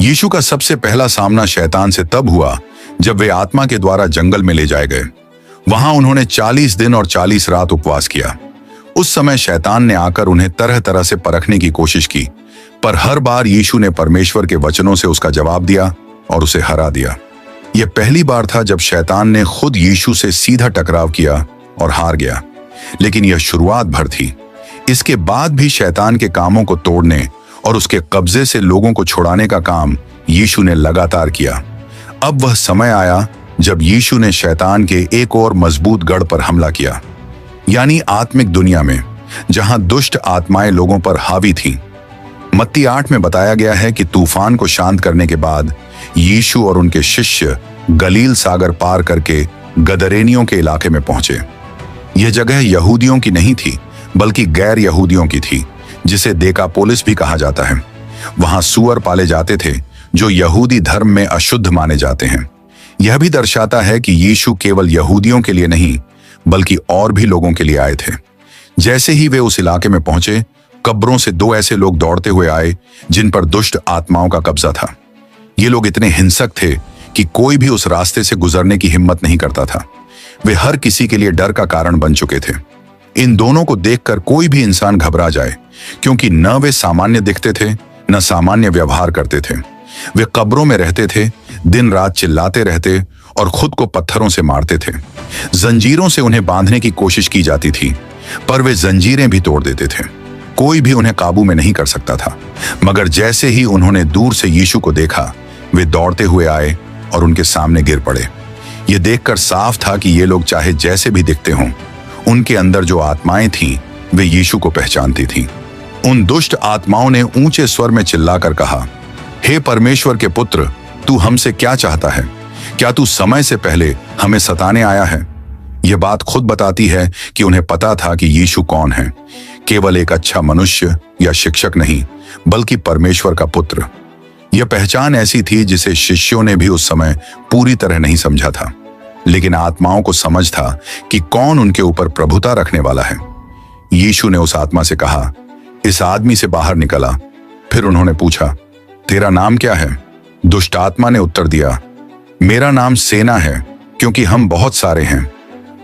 यीशु का सबसे पहला सामना शैतान से तब हुआ जब वे आत्मा के द्वारा जंगल में ले जाए गए। वहां उन्होंने 40 दिन और 40 रात उपवास किया। उस समय शैतान ने आकर उन्हें तरह तरह से परखने की कोशिश की, पर हर बार यीशु ने परमेश्वर के वचनों से उसका जवाब दिया और उसे हरा दिया। यह पहली बार था जब शैतान ने खुद यीशु से सीधा टकराव किया और हार गया, लेकिन यह शुरुआत भर थी। इसके बाद भी शैतान के कामों को तोड़ने और उसके कब्जे से लोगों को छुड़ाने का काम यीशु ने लगातार किया। अब वह समय आया जब यीशु ने शैतान के एक और मजबूत गढ़ पर हमला किया, यानी आत्मिक दुनिया में, जहां दुष्ट आत्माएं लोगों पर हावी थीं। मत्ती 8 में बताया गया है कि तूफान को शांत करने के बाद यीशु और उनके शिष्य गलील सागर पार करके गदरेनियों के इलाके में पहुंचे। यह जगह यहूदियों की नहीं थी, बल्कि गैर यहूदियों की थी, जिसे देकापोलिस भी कहा जाता है। वहां सूअर पाले जाते थे जो यहूदी धर्म में अशुद्ध माने जाते हैं। यह भी दर्शाता है कि यीशु केवल यहूदियों के लिए नहीं, बल्कि और भी लोगों के लिए आए थे। जैसे ही वे उस इलाके में पहुंचे, कब्रों से 2 ऐसे लोग दौड़ते हुए आए जिन पर दुष्ट आत्माओं का कब्जा था। ये लोग इतने हिंसक थे कि कोई भी उस रास्ते से गुजरने की हिम्मत नहीं करता था। वे हर किसी के लिए डर का कारण बन चुके थे। इन दोनों को देखकर कोई भी इंसान घबरा जाए, क्योंकि न वे सामान्य दिखते थे, न सामान्य व्यवहार करते थे। वे कब्रों में रहते थे, दिन रात चिल्लाते रहते और खुद को पत्थरों से मारते थे। जंजीरों से उन्हें बांधने की कोशिश की जाती थी, पर वे जंजीरें भी तोड़ देते थे। कोई भी उन्हें काबू में नहीं कर सकता था। मगर जैसे ही उन्होंने दूर से यीशु को देखा, वे दौड़ते हुए आए और उनके सामने गिर पड़े। ये देखकर साफ था कि ये लोग चाहे जैसे भी दिखते हों, उनके अंदर जो आत्माएं थीं, वे यीशु को पहचानती थीं। उन दुष्ट आत्माओं ने ऊंचे स्वर में चिल्लाकर कहा, हे परमेश्वर के पुत्र, तू हमसे क्या चाहता है? क्या तू समय से पहले हमें सताने आया है? यह बात खुद बताती है कि उन्हें पता था कि यीशु कौन है। केवल एक अच्छा मनुष्य या शिक्षक नहीं, बल्कि परमेश्वर का पुत्र। यह पहचान ऐसी थी जिसे शिष्यों ने भी उस समय पूरी तरह नहीं समझा था, लेकिन आत्माओं को समझ था कि कौन उनके ऊपर प्रभुता रखने वाला है। यीशु ने उस आत्मा से कहा, इस आदमी से बाहर निकला। फिर उन्होंने पूछा, तेरा नाम क्या है? दुष्ट आत्मा ने उत्तर दिया, मेरा नाम सेना है, क्योंकि हम बहुत सारे हैं।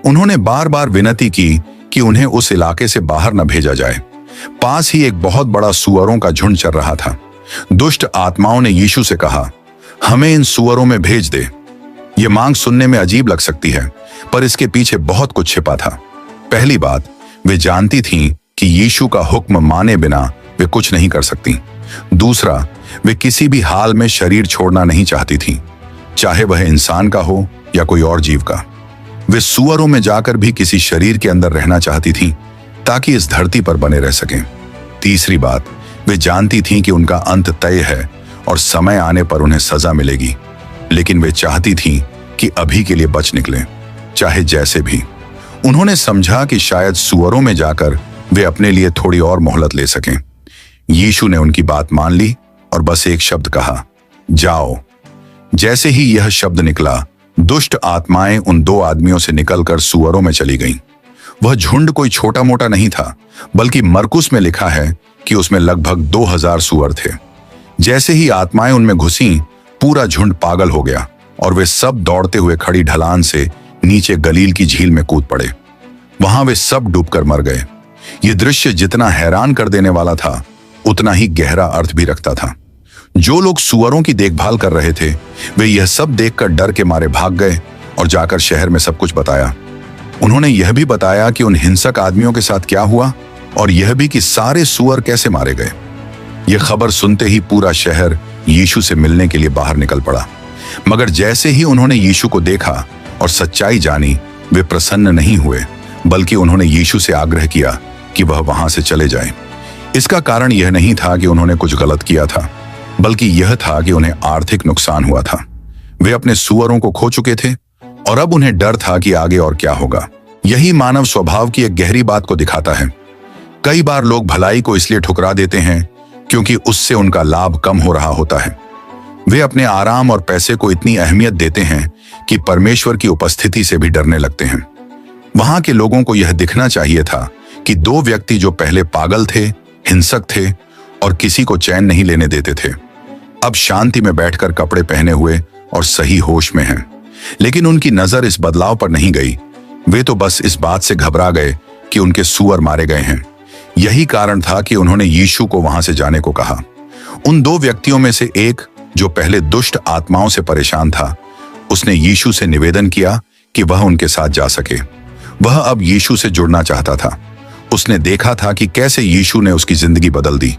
उन्होंने बार बार विनती की कि उन्हें उस इलाके से बाहर न भेजा जाए। पास ही एक बहुत बड़ा सूअरों का झुंड चल रहा था। दुष्ट आत्माओं ने यीशु से कहा, हमें इन सूअरों में भेज दे। यह मांग सुनने में अजीब लग सकती है, पर इसके पीछे बहुत कुछ छिपा था। पहली बात, वे जानती थीं कि यीशु का हुक्म माने बिना वे कुछ नहीं कर सकती। दूसरा, वे किसी भी हाल में शरीर छोड़ना नहीं चाहती थीं, चाहे वह इंसान का हो या कोई और जीव का। वे सूअरों में जाकर भी किसी शरीर के अंदर रहना चाहती थीं, ताकि इस धरती पर बने रह सकें। तीसरी बात, वे जानती थीं कि उनका अंत तय है और समय आने पर उन्हें सजा मिलेगी, लेकिन वे चाहती थीं कि अभी के लिए बच निकलें, चाहे जैसे भी। उन्होंने समझा कि शायद सूअरों में जाकर वे अपने लिए थोड़ी और मोहलत ले सकें। यीशु ने उनकी बात मान ली और बस एक शब्द कहा, जाओ। जैसे ही यह शब्द निकला, दुष्ट आत्माएं उन 2 आदमियों से निकलकर सूअरों में चली गईं। वह झुंड कोई छोटा मोटा नहीं था, बल्कि मरकुस में लिखा है कि उसमें लगभग 2000 सूअर थे। जैसे ही आत्माएं उनमें घुसीं, पूरा झुंड पागल हो गया और वे सब दौड़ते हुए खड़ी ढलान से नीचे गलील की झील में कूद पड़े। वहां वे सब डूबकर मर गए। यह दृश्य जितना हैरान कर देने वाला था, उतना ही गहरा अर्थ भी रखता था। जो लोग सूअरों की देखभाल कर रहे थे, वे यह सब देखकर डर के मारे भाग गए और जाकर शहर में सब कुछ बताया। उन्होंने यह भी बताया कि उन हिंसक आदमियों के साथ क्या हुआ और यह भी कि सारे सूअर कैसे मारे गए। यह खबर सुनते ही पूरा शहर यीशु से मिलने के लिए बाहर निकल पड़ा। मगर जैसे ही उन्होंने यीशु को देखा और सच्चाई जानी, वे प्रसन्न नहीं हुए, बल्कि उन्होंने यीशु से आग्रह किया कि वह वहां से चले जाएं। इसका कारण यह नहीं था कि उन्होंने कुछ गलत किया था, बल्कि यह था कि उन्हें आर्थिक नुकसान हुआ था। वे अपने सूअरों को खो चुके थे और अब उन्हें डर था कि आगे और क्या होगा। यही मानव स्वभाव की एक गहरी बात को दिखाता है। कई बार लोग भलाई को इसलिए ठुकरा देते हैं क्योंकि उससे उनका लाभ कम हो रहा होता है। वे अपने आराम और पैसे को इतनी अहमियत देते हैं कि परमेश्वर की उपस्थिति से भी डरने लगते हैं। वहां के लोगों को यह दिखना चाहिए था कि 2 व्यक्ति जो पहले पागल थे, हिंसक थे और किसी को चैन नहीं लेने देते थे, अब शांति में बैठकर कपड़े पहने हुए और सही होश में हैं। लेकिन उनकी नजर इस बदलाव पर नहीं गई। वे तो बस इस बात से घबरा गए कि उनके सूअर मारे गए हैं। यही कारण था कि उन्होंने यीशु को वहां से जाने को कहा। उन दो व्यक्तियों में से एक, जो पहले दुष्ट आत्माओं से परेशान था, उसने यीशु से निवेदन किया कि वह उनके साथ जा सके। वह अब यीशु से जुड़ना चाहता था। उसने देखा था कि कैसे यीशु ने उसकी जिंदगी बदल दी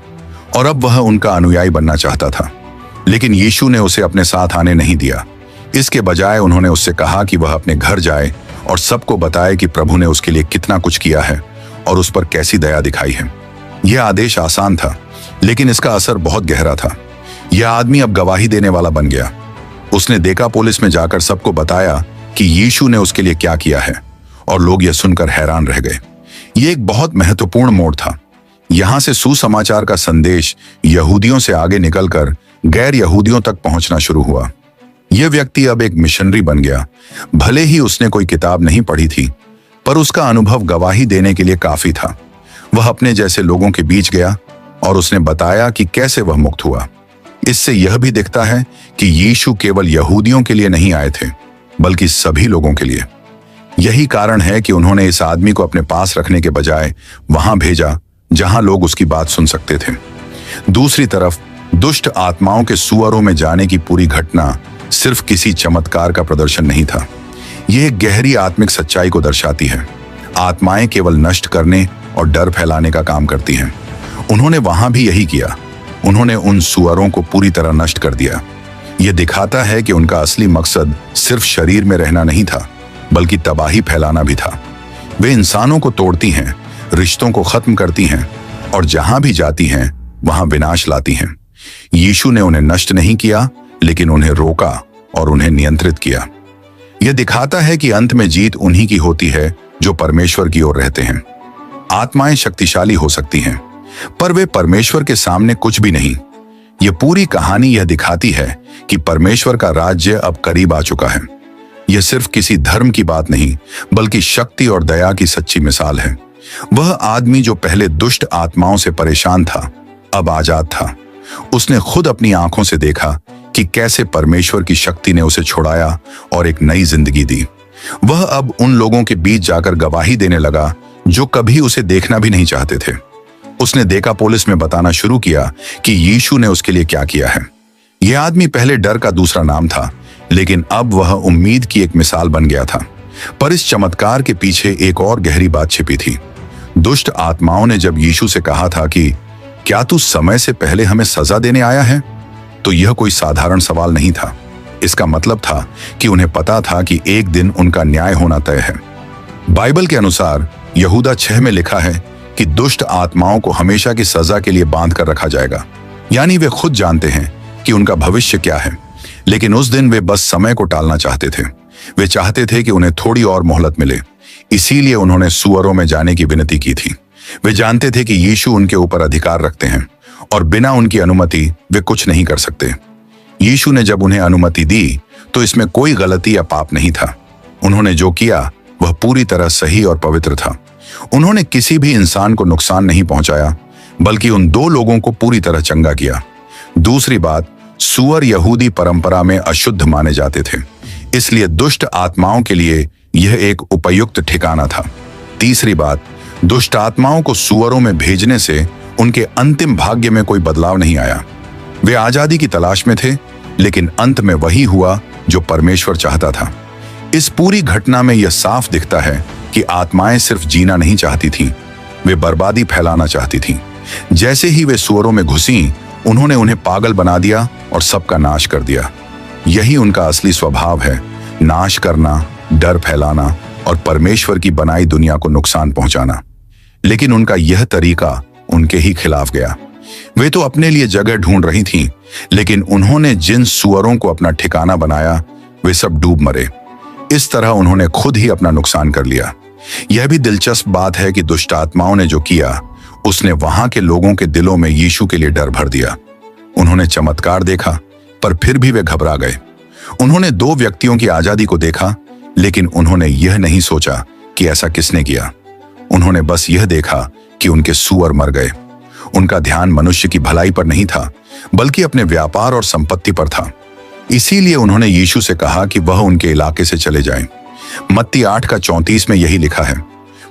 और अब वह उनका अनुयायी बनना चाहता था। लेकिन यीशु ने उसे अपने साथ आने नहीं दिया। इसके बजाय उन्होंने उससे कहा कि वह अपने घर जाए और सबको बताए कि प्रभु ने उसके लिए कितना कुछ किया है और उस पर कैसी दया दिखाई है। यह आदेश आसान था, लेकिन इसका असर बहुत गहरा था। यह आदमी अब गवाही देने वाला बन गया। उसने डेकापोलिस में जाकर सबको बताया कि यीशु ने उसके लिए क्या किया है और लोग यह सुनकर हैरान रह गए। यह एक बहुत महत्वपूर्ण मोड़ था। यहां से सुसमाचार का संदेश यहूदियों से आगे निकलकर गैर यहूदियों तक पहुंचना शुरू हुआ। यह व्यक्ति अब एक मिशनरी बन गया। भले ही उसने कोई किताब नहीं पढ़ी थी, पर उसका अनुभव गवाही देने के लिए काफी था। वह अपने जैसे लोगों के बीच गया और उसने बताया कि कैसे वह मुक्त हुआ। इससे यह भी दिखता है कि यीशु केवल यहूदियों के लिए नहीं आए थे, बल्कि सभी लोगों के लिए। यही कारण है कि उन्होंने इस आदमी को अपने पास रखने के बजाय वहां भेजा जहां लोग उसकी बात सुन सकते थे। दूसरी तरफ दुष्ट आत्माओं के सुअरों में जाने की पूरी घटना सिर्फ किसी चमत्कार का प्रदर्शन नहीं था। यह एक गहरी आत्मिक सच्चाई को दर्शाती है। आत्माएं केवल नष्ट करने और डर फैलाने का काम करती हैं। उन्होंने वहां भी यही किया। उन्होंने उन सुअरों को पूरी तरह नष्ट कर दिया। यह दिखाता है कि उनका असली मकसद सिर्फ शरीर में रहना नहीं था, बल्कि तबाही फैलाना भी था। वे इंसानों को तोड़ती हैं, रिश्तों को खत्म करती हैं और जहां भी जाती हैं वहां विनाश लाती हैं। यीशु ने उन्हें नष्ट नहीं किया, लेकिन उन्हें रोका और उन्हें नियंत्रित किया। यह दिखाता है कि अंत में जीत उन्हीं की होती है जो परमेश्वर की ओर रहते हैं। आत्माएं शक्तिशाली हो सकती हैं, पर वे परमेश्वर के सामने कुछ भी नहीं। यह पूरी कहानी यह दिखाती है कि परमेश्वर का राज्य अब करीब आ चुका है। यह सिर्फ किसी धर्म की बात नहीं, बल्कि शक्ति और दया की सच्ची मिसाल है। वह आदमी जो पहले दुष्ट आत्माओं से परेशान था, अब आजाद था। उसने खुद अपनी आंखों से देखा कि कैसे परमेश्वर की शक्ति ने उसे छुड़ाया और एक नई जिंदगी दी। वह अब उन लोगों के बीच जाकर गवाही देने लगा जो कभी उसे देखना भी नहीं चाहते थे। उसने डेकापोलिस में बताना शुरू किया कि यीशु ने उसके लिए क्या किया है। यह आदमी पहले डर का दूसरा नाम था, लेकिन अब वह उम्मीद की एक मिसाल बन गया था। पर इस चमत्कार के पीछे एक और गहरी बात छिपी थी। दुष्ट आत्माओं ने जब यीशु से कहा था कि क्या तू समय से पहले हमें सजा देने आया है, तो यह कोई साधारण सवाल नहीं था। इसका मतलब था कि उन्हें पता था कि एक दिन उनका न्याय होना तय है। बाइबल के अनुसार यहूदा 6 में लिखा है कि दुष्ट आत्माओं को हमेशा की सजा के लिए बांध कर रखा जाएगा। यानी वे खुद जानते हैं कि उनका भविष्य क्या है, लेकिन उस दिन वे बस समय को टालना चाहते थे। वे चाहते थे कि उन्हें थोड़ी और मोहलत मिले। इसीलिए उन्होंने सुअरों में जाने की विनती की थी। वे जानते थे कि यीशु उनके ऊपर अधिकार रखते हैं और बिना उनकी अनुमति वे कुछ नहीं कर सकते। यीशु ने जब उन्हें अनुमति दी तो इसमें कोई गलती या पाप नहीं था। उन्होंने जो किया वह पूरी तरह सही और पवित्र था। उन्होंने किसी भी इंसान को नुकसान नहीं पहुंचाया, बल्कि उन 2 लोगों को पूरी तरह चंगा किया। दूसरी बात, सुअर यहूदी परंपरा में अशुद्ध माने जाते थे, इसलिए दुष्ट आत्माओं के लिए यह एक उपयुक्त ठिकाना था। तीसरी बात, दुष्ट आत्माओं को सुअरों में भेजने से उनके अंतिम भाग्य में कोई बदलाव नहीं आया। वे आजादी की तलाश में थे, लेकिन अंत में वही हुआ जो परमेश्वर चाहता था। इस पूरी घटना में यह साफ दिखता है कि आत्माएं सिर्फ जीना नहीं चाहती थीं, वे बर्बादी फैलाना चाहती थीं। जैसे ही वे सुअरों में घुसी, उन्होंने उन्हें पागल बना दिया और सबका नाश कर दिया। यही उनका असली स्वभाव है, नाश करना, डर फैलाना और परमेश्वर की बनाई दुनिया को नुकसान पहुंचाना। लेकिन उनका यह तरीका उनके ही खिलाफ गया। वे तो अपने लिए जगह ढूंढ रही थीं, लेकिन उन्होंने जिन सुअरों को अपना ठिकाना बनाया वे सब डूब मरे। इस तरह उन्होंने खुद ही अपना नुकसान कर लिया। यह भी दिलचस्प बात है कि दुष्ट आत्माओं ने जो किया, उसने वहां के लोगों के दिलों में यीशु के लिए डर भर दिया। उन्होंने चमत्कार देखा, पर फिर भी वे घबरा गए। उन्होंने 2 व्यक्तियों की आजादी को देखा, लेकिन उन्होंने यह नहीं सोचा कि ऐसा किसने किया। उन्होंने बस यह देखा कि उनके सुअर मर गए। उनका ध्यान मनुष्य की भलाई पर नहीं था, बल्कि अपने व्यापार और संपत्ति पर था। इसीलिए उन्होंने यीशु से कहा कि वह उनके इलाके से चले जाएं। मत्ती 8:34 में यही लिखा है।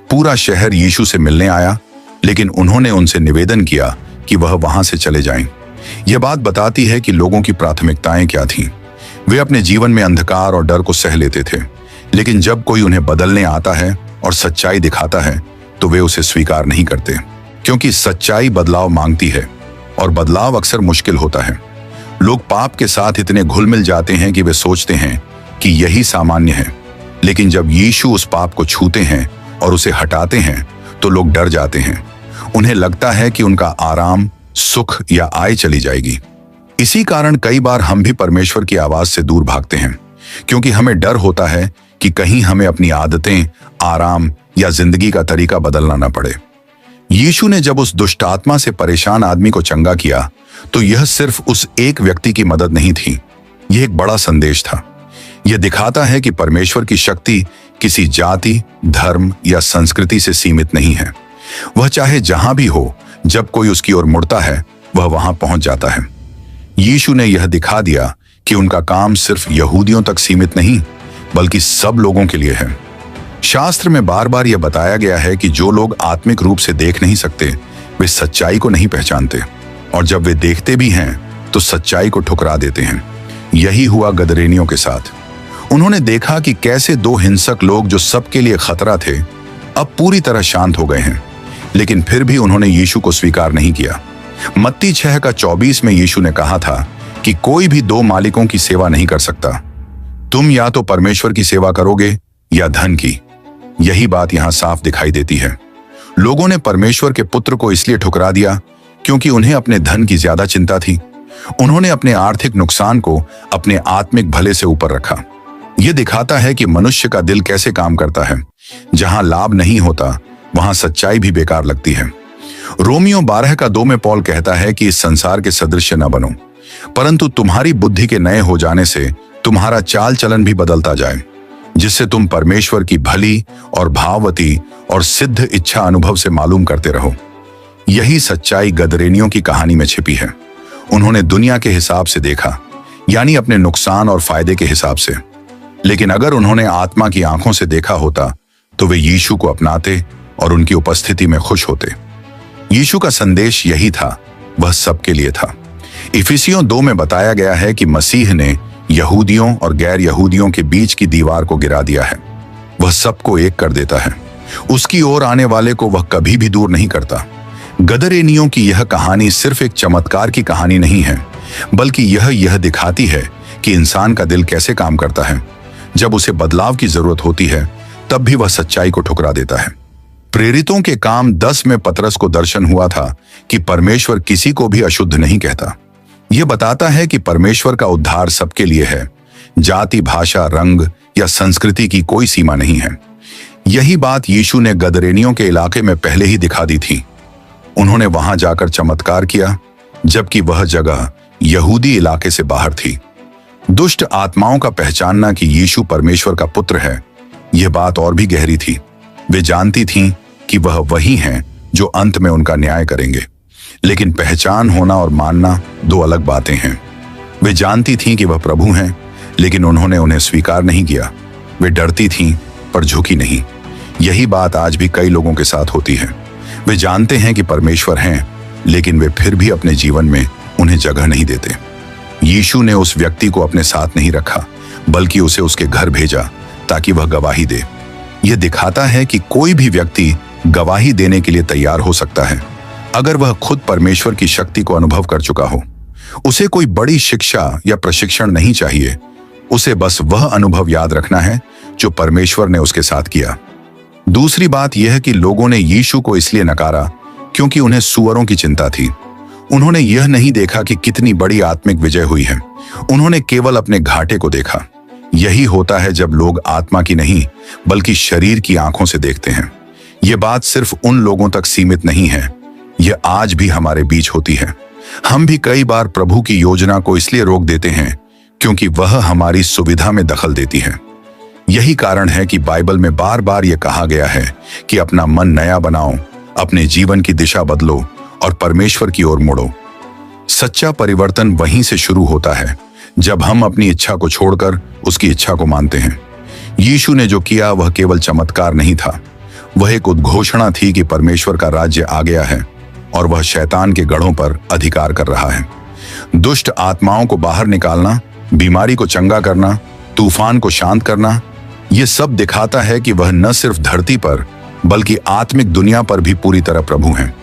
पूरा शहर यीशु से मिलने आया, लेकिन उन्होंने उनसे निवेदन किया कि वह वहां से चले जाएं। यह बात बताती है कि लोगों की प्राथमिकताएं क्या थीं। वे अपने जीवन में अंधकार और डर को सह लेते थे, लेकिन जब कोई उन्हें बदलने आता है और सच्चाई दिखाता है तो वे उसे स्वीकार नहीं करते, क्योंकि सच्चाई बदलाव मांगती है और बदलाव अक्सर मुश्किल होता है। लोग पाप के साथ इतने घुल मिल जाते हैं कि वे सोचते हैं कि यही सामान्य है, लेकिन जब यीशु उस पाप को छूते हैं और उसे हटाते हैं तो लोग डर जाते हैं। उन्हें लगता है कि उनका आराम, सुख या आय चली जाएगी। इसी कारण कई बार हम भी परमेश्वर की आवाज से दूर भागते हैं, क्योंकि हमें डर होता है कि कहीं हमें अपनी आदतें, आराम या जिंदगी का तरीका बदलना न पड़े। यीशु ने जब उस दुष्ट आत्मा से परेशान आदमी को चंगा किया तो यह सिर्फ उस एक व्यक्ति की मदद नहीं थी, यह एक बड़ा संदेश था। यह दिखाता है कि परमेश्वर की शक्ति किसी जाति, धर्म या संस्कृति से सीमित नहीं है। वह चाहे जहां भी हो, जब कोई उसकी ओर मुड़ता है वह वहां पहुंच जाता है। यीशु ने यह दिखा दिया कि उनका काम सिर्फ यहूदियों तक सीमित नहीं, बल्कि सब लोगों के लिए है। शास्त्र में बार बार यह बताया गया है कि जो लोग आत्मिक रूप से देख नहीं सकते वे सच्चाई को नहीं पहचानते, और जब वे देखते भी हैं तो सच्चाई को ठुकरा देते हैं। यही हुआ गदरेनियों के साथ। उन्होंने देखा कि कैसे दो हिंसक लोग जो सबके लिए खतरा थे अब पूरी तरह शांत हो गए हैं, लेकिन फिर भी उन्होंने यीशु को स्वीकार नहीं किया। मत्ती 6:24 में यीशु ने कहा था कि कोई भी दो मालिकों की सेवा नहीं कर सकता। तुम या तो परमेश्वर की सेवा करोगे या धन की। यही बात यहां साफ दिखाई देती है। लोगों ने परमेश्वर के पुत्र को इसलिए ठुकरा दिया क्योंकि उन्हें अपने धन की ज्यादा चिंता थी। उन्होंने अपने आर्थिक नुकसान को अपने आत्मिक भले से ऊपर रखा। यह दिखाता है कि मनुष्य का दिल कैसे काम करता है। जहां लाभ नहीं होता वहां सच्चाई भी बेकार लगती है। रोमियो 12:2 में पौल कहता है कि इस संसार के सदृश न बनो, परंतु तुम्हारी बुद्धि के नए हो जाने से तुम्हारा चाल चलन भी बदलता जाए, जिससे तुम परमेश्वर की भली और भाववती और सिद्ध इच्छा अनुभव से मालूम करते रहो। यही सच्चाई गदरेनियों की कहानी में छिपी है। उन्होंने दुनिया के हिसाब से देखा, यानी अपने नुकसान और फायदे के हिसाब से, लेकिन अगर उन्होंने आत्मा की आंखों से देखा होता तो वे यीशु को अपनाते और उनकी उपस्थिति में खुश होते। यीशु का संदेश यही था, वह सबके लिए था। इफिसियों 2 में बताया गया है कि मसीह ने यहूदियों और गैर यहूदियों के बीच की दीवार को गिरा दिया है। वह सबको एक कर देता है। उसकी ओर आने वाले को वह कभी भी दूर नहीं करता। गदरेनियों की यह कहानी सिर्फ एक चमत्कार की कहानी नहीं है, बल्कि यह दिखाती है कि इंसान का दिल कैसे काम करता है। जब उसे बदलाव की जरूरत होती है तब भी वह सच्चाई को ठुकरा देता है। प्रेरितों के काम 10 में पतरस को दर्शन हुआ था कि परमेश्वर किसी को भी अशुद्ध नहीं कहता। यह बताता है कि परमेश्वर का उद्धार सबके लिए है। जाति, भाषा, रंग या संस्कृति की कोई सीमा नहीं है। यही बात यीशु ने गदरेनियों के इलाके में पहले ही दिखा दी थी। उन्होंने वहां जाकर चमत्कार किया, जबकि वह जगह यहूदी इलाके से बाहर थी। दुष्ट आत्माओं का पहचानना कि यीशु परमेश्वर का पुत्र है, यह बात और भी गहरी थी। वे जानती थीं कि वह वही हैं जो अंत में उनका न्याय करेंगे, लेकिन पहचान होना और मानना दो अलग बातें हैं। वे जानती थीं कि वह प्रभु हैं, लेकिन उन्होंने उन्हें स्वीकार नहीं किया। वे डरती थीं पर झुकी नहीं। यही बात आज भी कई लोगों के साथ होती है। वे जानते हैं कि परमेश्वर हैं, लेकिन वे फिर भी अपने जीवन में उन्हें जगह नहीं देते। यीशु ने उस व्यक्ति को अपने साथ नहीं रखा, बल्कि उसे उसके घर भेजा ताकि वह गवाही दे। यह दिखाता है कि कोई भी व्यक्ति गवाही देने के लिए तैयार हो सकता है, अगर वह खुद परमेश्वर की शक्ति को अनुभव कर चुका हो। उसे कोई बड़ी शिक्षा या प्रशिक्षण नहीं चाहिए। उसे बस वह अनुभव याद रखना है जो परमेश्वर ने उसके साथ किया। दूसरी बात यह है कि लोगों ने यीशु को इसलिए नकारा क्योंकि उन्हें सूअरों की चिंता थी। उन्होंने यह नहीं देखा कि कितनी बड़ी आत्मिक विजय हुई है। उन्होंने केवल अपने घाटे को देखा। यही होता है जब लोग आत्मा की नहीं बल्कि शरीर की आंखों से देखते हैं। यह बात सिर्फ उन लोगों तक सीमित नहीं है, यह आज भी हमारे बीच होती है। हम भी कई बार प्रभु की योजना को इसलिए रोक देते हैं क्योंकि वह हमारी सुविधा में दखल देती है। यही कारण है कि बाइबल में बार बार यह कहा गया है कि अपना मन नया बनाओ, अपने जीवन की दिशा बदलो और परमेश्वर की ओर मुड़ो। सच्चा परिवर्तन वहीं से शुरू होता है जब हम अपनी इच्छा को छोड़कर उसकी इच्छा को मानते हैं। यीशु ने जो किया वह केवल चमत्कार नहीं था, वह एक उद्घोषणा थी कि परमेश्वर का राज्य आ गया है और वह शैतान के गढ़ों पर अधिकार कर रहा है। दुष्ट आत्माओं को बाहर निकालना, बीमारी को चंगा करना, तूफान को शांत करना, यह सब दिखाता है कि वह न सिर्फ धरती पर बल्कि आत्मिक दुनिया पर भी पूरी तरह प्रभु हैं।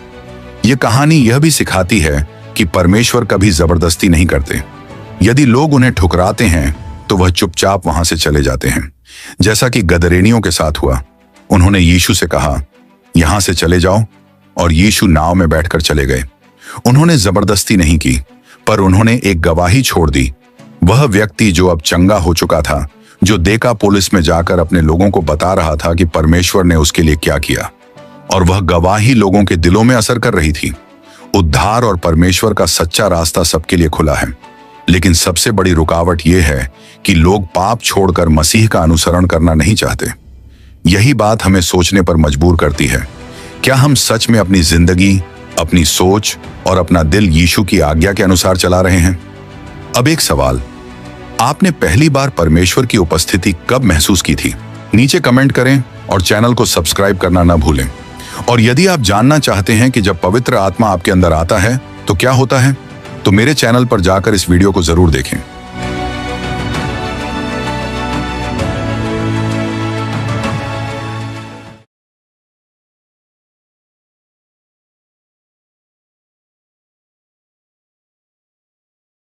यह कहानी यह भी सिखाती है कि परमेश्वर कभी जबरदस्ती नहीं करते। यदि लोग उन्हें ठुकराते हैं तो वह चुपचाप वहां से चले जाते हैं, जैसा कि गदरेनियों के साथ हुआ। उन्होंने यीशु से कहा, यहां से चले जाओ, और यीशु नाव में बैठकर चले गए। उन्होंने जबरदस्ती नहीं की, पर उन्होंने एक गवाही छोड़ दी। वह व्यक्ति जो अब चंगा हो चुका था, जो देकापोलिस में जाकर अपने लोगों को बता रहा था कि परमेश्वर ने उसके लिए क्या किया, और वह गवाही लोगों के दिलों में असर कर रही थी। उद्धार और परमेश्वर का सच्चा रास्ता सबके लिए खुला है, लेकिन सबसे बड़ी रुकावट यह है कि लोग पाप छोड़कर मसीह का अनुसरण करना नहीं चाहते। यही बात हमें सोचने पर मजबूर करती है, क्या हम सच में अपनी जिंदगी, अपनी सोच और अपना दिल यीशु की आज्ञा के अनुसार चला रहे हैं? अब एक सवाल, आपने पहली बार परमेश्वर की उपस्थिति कब महसूस की थी? नीचे कमेंट करें और चैनल को सब्सक्राइब करना न भूलें। और यदि आप जानना चाहते हैं कि जब पवित्र आत्मा आपके अंदर आता है तो क्या होता है, तो मेरे चैनल पर जाकर इस वीडियो को जरूर देखें।